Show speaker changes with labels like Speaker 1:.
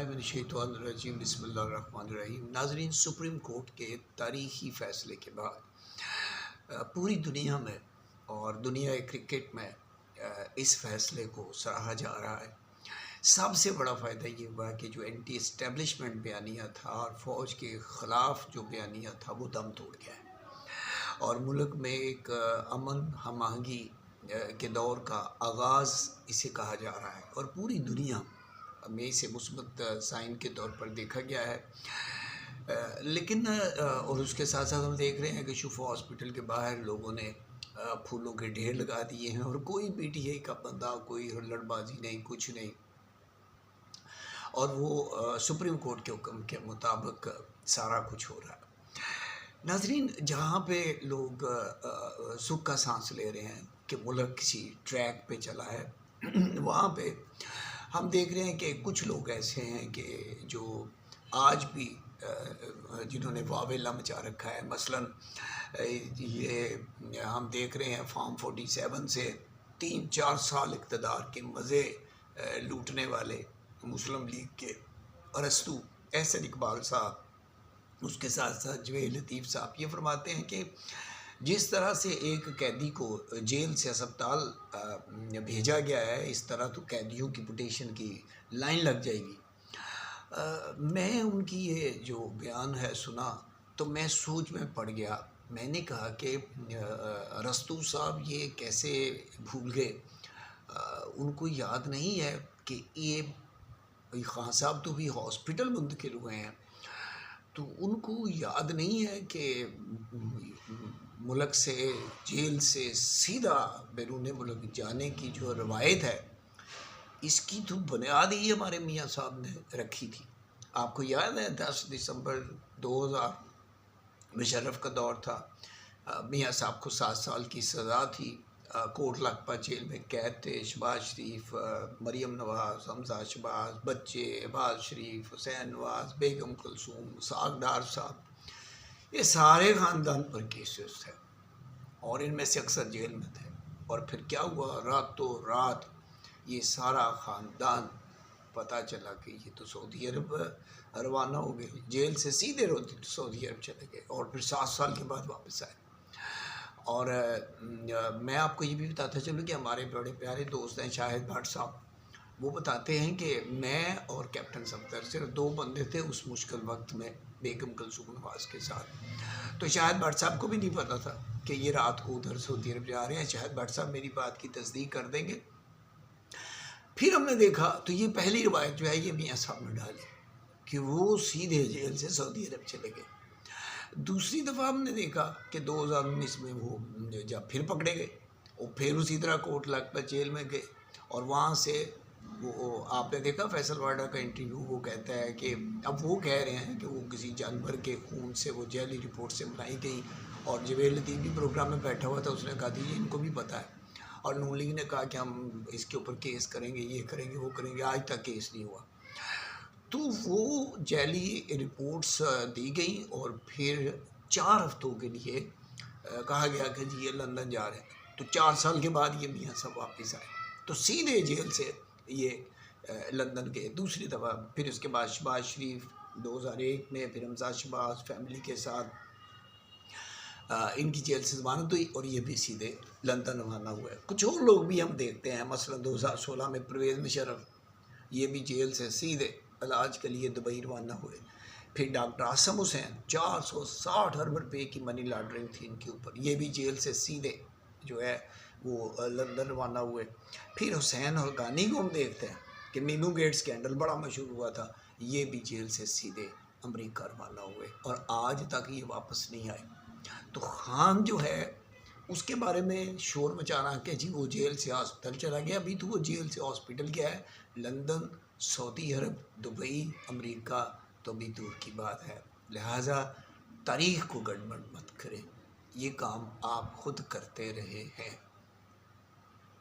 Speaker 1: बिस्मिल्लाहिर्रहमानिर्रहीम बिस्मिल्लाहिर्रहमानिर्रहीम। नाज़रीन, सुप्रीम कोर्ट के तारीख़ी फ़ैसले के बाद पूरी दुनिया में और दुनिया क्रिकेट में इस फ़ैसले को सराहा जा रहा है। सबसे बड़ा फ़ायदा ये हुआ कि जो एंटी इस्टेब्लिशमेंट बयानिया था और फ़ौज के ख़िलाफ़ जो बयानिया था वो दम तोड़ गया है और मुल्क में एक अमन हम-आहंगी के दौर का आगाज़ इसे कहा जा रहा है और पूरी दुनिया में इसे मुस्बत साइन के तौर पर देखा गया है। लेकिन और उसके साथ साथ हम देख रहे हैं कि शुफा हॉस्पिटल के बाहर लोगों ने फूलों के ढेर लगा दिए हैं और कोई पीटीआई का बंदा, कोई हुल्लड़बाजी नहीं, कुछ नहीं, और वो सुप्रीम कोर्ट के हुक्म के मुताबिक सारा कुछ हो रहा है। नाज़रीन, जहाँ पे लोग सुख का सांस ले रहे हैं कि मुल्क किसी ट्रैक पे चला है, वहाँ पे हम देख रहे हैं कि कुछ लोग ऐसे हैं कि जो आज भी जिन्होंने वावेला मचा रखा है। मसलन ये हम देख रहे हैं फॉर्म 47 से 3-4 साल इक़्तिदार के मज़े लूटने वाले मुस्लिम लीग के अरस्तु एहसन इकबाल साहब, उसके साथ साथ जवेद लतीफ़ साहब ये फरमाते हैं कि जिस तरह से एक कैदी को जेल से अस्पताल भेजा गया है, इस तरह तो कैदियों की पिटीशन की लाइन लग जाएगी। मैं उनकी ये जो बयान है सुना तो मैं सोच में पड़ गया। मैंने कहा कि रस्तू साहब ये कैसे भूल गए, उनको याद नहीं है कि ये खान साहब तो भी हॉस्पिटल मुंतकिल हुए हैं, तो उनको याद नहीं है कि मुल्क से, जेल से सीधा बैरून मुल्क जाने की जो रवायत है, इसकी तो बुनियाद ही हमारे मियाँ साहब ने रखी थी। आपको याद है 10 दिसंबर 2000 मुशर्रफ का दौर था, मियाँ साहब को 7 साल की सज़ा थी, कोट लखपत जेल में कैद थे। शहबाज शरीफ, मरियम नवाज़, हमजा शहबाज, बच्चे अब्बास शरीफ, हुसैन नवाज़, बेगम कुलसूम, सागदार साहब, ये सारे ख़ानदान पर केसेस थे और इनमें से अक्सर जेल में थे। और फिर क्या हुआ, रातों रात ये सारा ख़ानदान पता चला कि ये तो सऊदी अरब रवाना हो गए, जेल से सीधे सऊदी अरब चले गए और फिर 7 साल के बाद वापस आए। और मैं आपको ये भी बताता चलूँ कि हमारे बड़े प्यारे दोस्त हैं शाहिद भट्ट साहब, वो बताते हैं कि मैं और कैप्टन सफदर सिर्फ 2 बंदे थे उस मुश्किल वक्त में बेगम कुलसूम नवाज़ के साथ। तो शाहिद भट्ट साहब को भी नहीं पता था कि ये रात को उधर सऊदी अरब जा रहे हैं। शाहिद भट्ट साहब मेरी बात की तस्दीक कर देंगे। फिर हमने देखा तो ये पहली रिवायत जो है ये मियाँ साहब ने डाली कि वो सीधे जेल से सऊदी अरब चले गए। दूसरी दफ़ा हमने देखा कि 2019 में वो जब फिर पकड़े गए और फिर उसी तरह कोट लखपत जेल में गए और वहाँ से वो आपने देखा फैसल वाडा का इंटरव्यू, वो कहता है कि अब वो कह रहे हैं कि वो किसी जानवर के खून से वो जेली रिपोर्ट से बनाई गई। और जवेद लतीफ़ भी प्रोग्राम में बैठा हुआ था, उसने कहा था इनको भी पता है और नून लीग ने कहा कि हम इसके ऊपर केस करेंगे, ये करेंगे, वो करेंगे, आज तक केस नहीं हुआ। तो वो जेली रिपोर्ट्स दी गई और फिर 4 हफ्तों के लिए कहा गया कि जी ये लंदन जा रहे हैं। तो 4 साल के बाद ये मियाँ साहब वापस आए तो सीधे जेल से ये लंदन गए दूसरी दफ़ा। फिर उसके बाद शहबाज शरीफ 2001 में, फिर हमजा शहबाज फैमिली के साथ इनकी जेल से ज़मानत हुई और ये भी सीधे लंदन रवाना हुए। कुछ और लोग भी हम देखते हैं, मसलन 2016 में परवेज़ मुशर्रफ, ये भी जेल से सीधे इलाज के लिए दुबई रवाना हुए। फिर डॉक्टर आसम हुसैन, 460 अरब रुपये की मनी लॉन्ड्रिंग थी इनके ऊपर, ये भी जेल से सीधे जो है वो लंदन रवाना हुए। फिर हुसैन हक्कानी को हम देखते हैं कि मीनू गेट स्कैंडल बड़ा मशहूर हुआ था, ये भी जेल से सीधे अमेरिका रवाना हुए और आज तक ये वापस नहीं आए। तो खान जो है उसके बारे में शोर मचाना कि जी वो जेल से हॉस्पिटल चला गया, अभी तो वो जेल से हॉस्पिटल गया है, लंदन, सऊदी अरब, दुबई, अमेरिका तो भी दूर की बात है। लिहाजा तारीख़ को गड़बड़ मत करें, ये काम आप खुद करते रहे हैं।